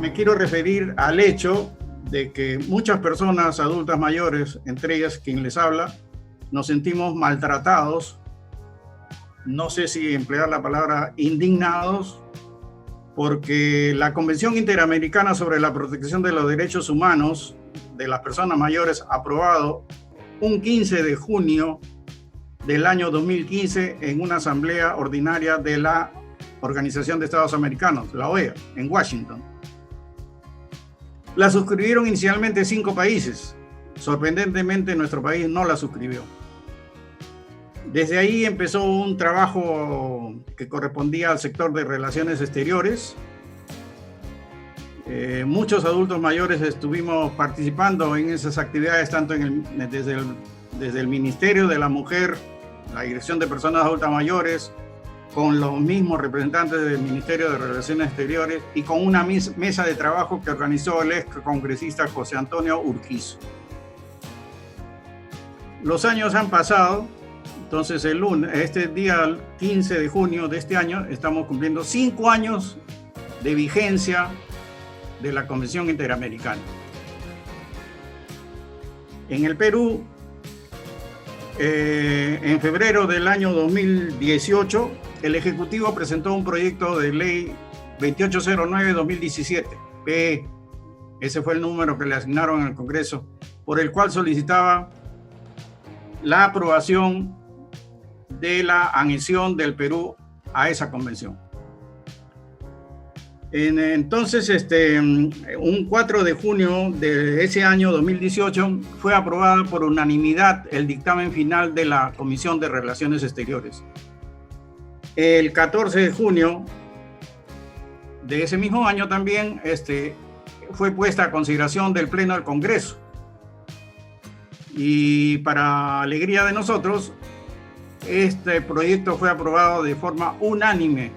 me quiero referir al hecho de que muchas personas adultas mayores, entre ellas quien les habla, nos sentimos maltratados, no sé si emplear la palabra indignados, porque la Convención Interamericana sobre la Protección de los Derechos Humanos de las Personas Mayores, aprobado un 15 de junio del año 2015 en una asamblea ordinaria de la Organización de Estados Americanos, la OEA, en Washington. La suscribieron inicialmente 5 países. Sorprendentemente, nuestro país no la suscribió. Desde ahí empezó un trabajo que correspondía al sector de relaciones exteriores. Muchos adultos mayores estuvimos participando en esas actividades, tanto desde el Ministerio de la Mujer, la Dirección de Personas Adultas Mayores, con los mismos representantes del Ministerio de Relaciones Exteriores y con una mesa de trabajo que organizó el ex congresista José Antonio Urquizo. Los años han pasado, entonces este día 15 de junio de este año estamos cumpliendo 5 años de vigencia de la Convención Interamericana. En el Perú, en febrero del año 2018, el Ejecutivo presentó un proyecto de ley 2809-2017, PE, ese fue el número que le asignaron en el Congreso, por el cual solicitaba la aprobación de la anexión del Perú a esa convención. Entonces, un 4 de junio de ese año 2018 fue aprobada por unanimidad el dictamen final de la Comisión de Relaciones Exteriores. El 14 de junio de ese mismo año también fue puesta a consideración del Pleno del Congreso. Y para alegría de nosotros, este proyecto fue aprobado de forma unánime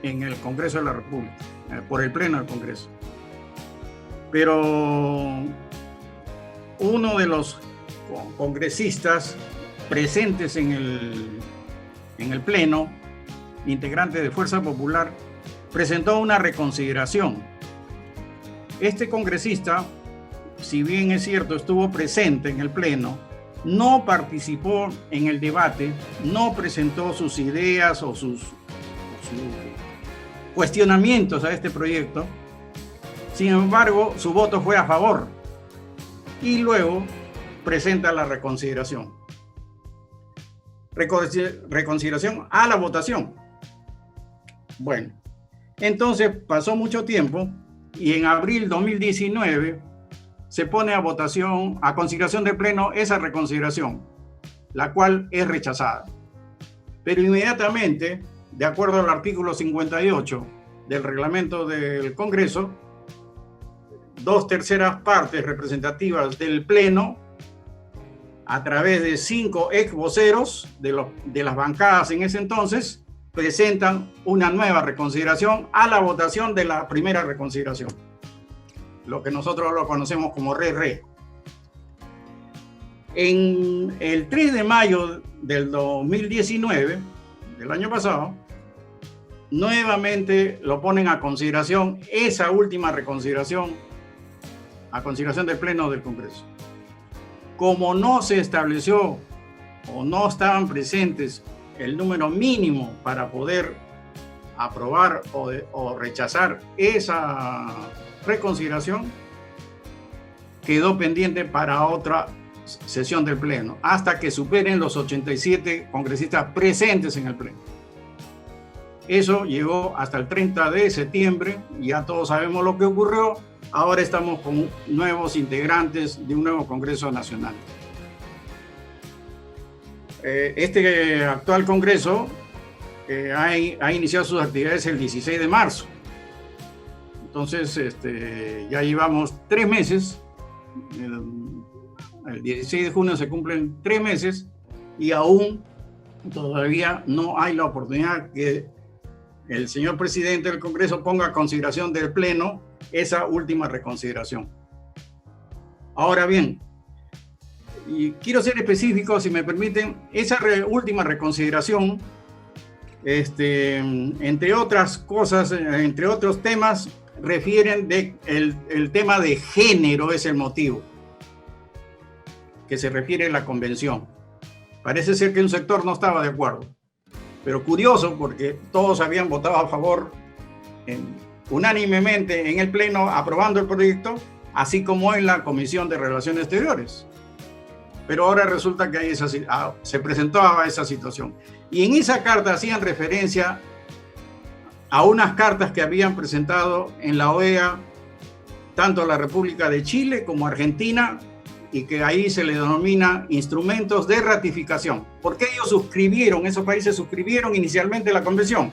en el Congreso de la República, por el Pleno del Congreso. Pero uno de los congresistas presentes en el Pleno, integrante de Fuerza Popular, presentó una reconsideración. Este congresista, si bien es cierto, estuvo presente en el Pleno, no participó en el debate, no presentó sus ideas o sus cuestionamientos a este proyecto. Sin embargo, su voto fue a favor y luego presenta la reconsideración. Reconsideración a la votación. Bueno, entonces pasó mucho tiempo y en abril 2019 se pone a votación, a consideración del Pleno, esa reconsideración, la cual es rechazada. Pero inmediatamente, de acuerdo al artículo 58 del reglamento del Congreso, 2/3 partes representativas del Pleno, a través de 5 ex voceros de las bancadas en ese entonces, presentan una nueva reconsideración a la votación de la primera reconsideración, lo que nosotros lo conocemos como re. En el 3 de mayo del 2019, del año pasado, nuevamente lo ponen a consideración, esa última reconsideración, a consideración del Pleno del Congreso. Como no se estableció o no estaban presentes el número mínimo para poder aprobar o rechazar esa reconsideración, quedó pendiente para otra sesión del Pleno, hasta que superen los 87 congresistas presentes en el Pleno. Eso llegó hasta el 30 de septiembre, ya todos sabemos lo que ocurrió. Ahora estamos con nuevos integrantes de un nuevo Congreso Nacional. Este actual Congreso ha iniciado sus actividades el 16 de marzo. Entonces, ya llevamos 3 meses. El 16 de junio se cumplen 3 meses y aún todavía no hay la oportunidad que el señor presidente del Congreso ponga a consideración del Pleno esa última reconsideración. Ahora bien, y quiero ser específico, si me permiten, esa última reconsideración, entre otras cosas, entre otros temas, refieren de el tema de género es el motivo que se refiere a la convención. Parece ser que un sector no estaba de acuerdo, pero curioso porque todos habían votado a favor unánimemente en el Pleno aprobando el proyecto, así como en la Comisión de Relaciones Exteriores. Pero ahora resulta que se presentó a esa situación. Y en esa carta hacían referencia a unas cartas que habían presentado en la OEA tanto la República de Chile como Argentina, y que ahí se le denomina instrumentos de ratificación. Porque esos países suscribieron inicialmente la convención.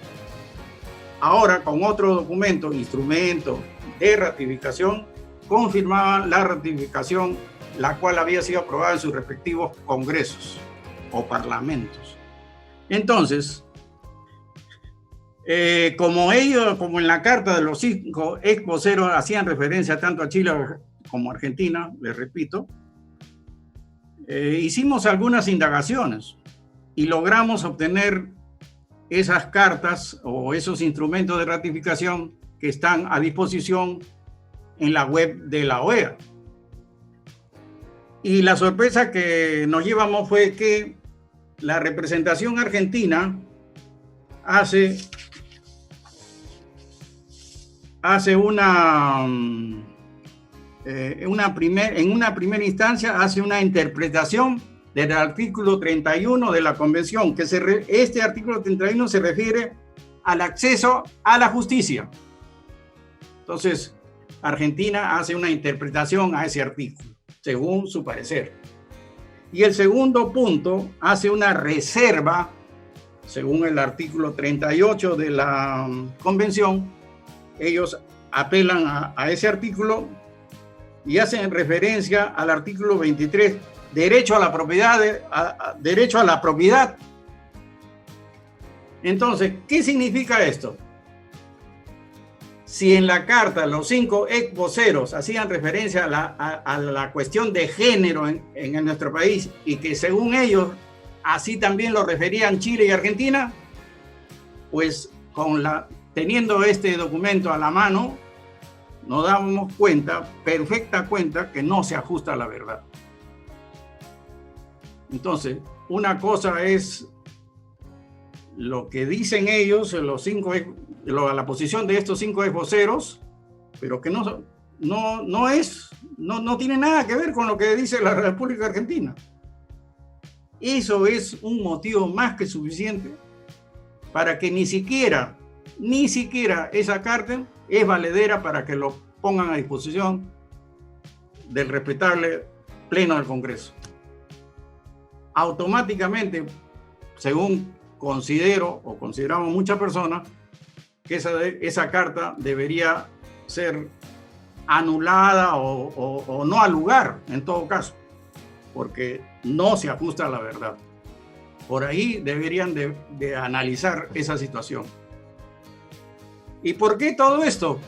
Ahora, con otro documento, instrumento de ratificación, confirmaban la ratificación, la cual había sido aprobada en sus respectivos congresos o parlamentos. Entonces, como en la carta de los 5 ex voceros hacían referencia tanto a Chile como a Argentina, les repito, hicimos algunas indagaciones y logramos obtener esas cartas o esos instrumentos de ratificación que están a disposición en la web de la OEA. Y la sorpresa que nos llevamos fue que la representación argentina en una primera instancia hace una interpretación del artículo 31 de la Convención, que este artículo 31 se refiere al acceso a la justicia. Entonces, Argentina hace una interpretación a ese artículo, según su parecer. Y el segundo punto hace una reserva, según el artículo 38 de la Convención. Ellos apelan a ese artículo y hacen referencia al artículo 23, derecho a la propiedad. Entonces, ¿qué significa esto? Si en la carta los 5 ex voceros hacían referencia a la cuestión de género en nuestro país, y que según ellos así también lo referían Chile y Argentina, pues teniendo este documento a la mano, nos damos perfecta cuenta, que no se ajusta a la verdad. Entonces, una cosa es lo que dicen ellos, la posición de estos 5 ex voceros, pero que no tiene nada que ver con lo que dice la República Argentina. Eso es un motivo más que suficiente para que ni siquiera esa carta es valedera para que lo pongan a disposición del respetable Pleno del Congreso. Automáticamente, según consideramos muchas personas, que esa carta debería ser anulada o no al lugar, en todo caso, porque no se ajusta a la verdad. Por ahí deberían de analizar esa situación. ¿Y por qué todo esto?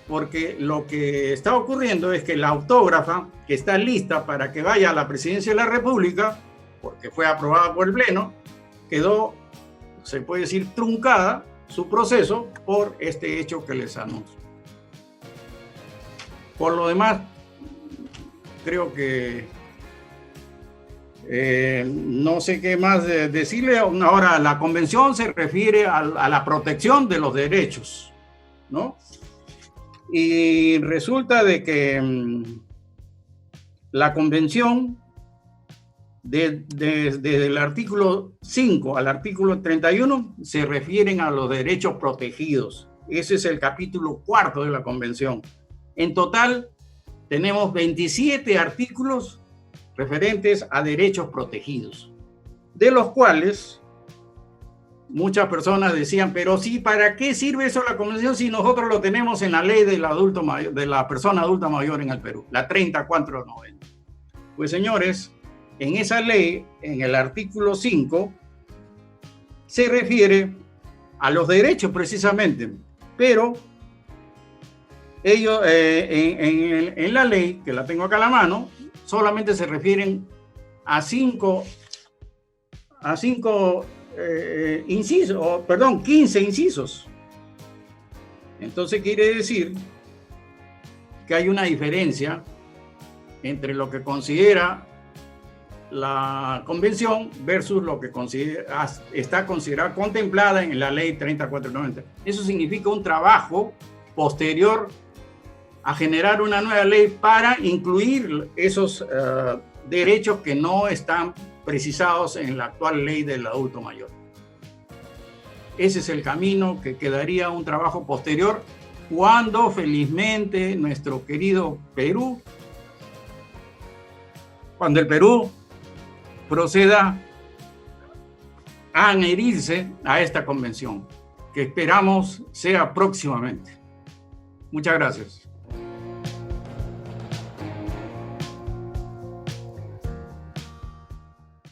Porque lo que está ocurriendo es que la autógrafa, que está lista para que vaya a la presidencia de la República, porque fue aprobada por el Pleno, quedó, se puede decir, truncada su proceso por este hecho que les anuncio. Por lo demás, creo que no sé qué más decirle. Ahora, la convención se refiere a la protección de los derechos, ¿no? Y resulta de que la convención, desde el artículo 5 al artículo 31, se refieren a los derechos protegidos. Ese es el capítulo 4 de la convención. En total, tenemos 27 artículos referentes a derechos protegidos, de los cuales muchas personas decían, pero sí, ¿para qué sirve eso la convención si nosotros lo tenemos en la ley del adulto mayor, de la persona adulta mayor en el Perú, la 3490? Pues señores, en esa ley, en el artículo 5, se refiere a los derechos precisamente, pero ellos en la ley, que la tengo acá a la mano, solamente se refieren a 15 incisos. Entonces quiere decir que hay una diferencia entre lo que considera la convención versus lo que está considerada, contemplada en la ley 3490. Eso significa un trabajo posterior a generar una nueva ley para incluir esos derechos que no están precisados en la actual ley del adulto mayor. Ese es el camino que quedaría un trabajo posterior cuando felizmente nuestro querido Perú, cuando el Perú proceda a adherirse a esta convención, que esperamos sea próximamente. Muchas gracias.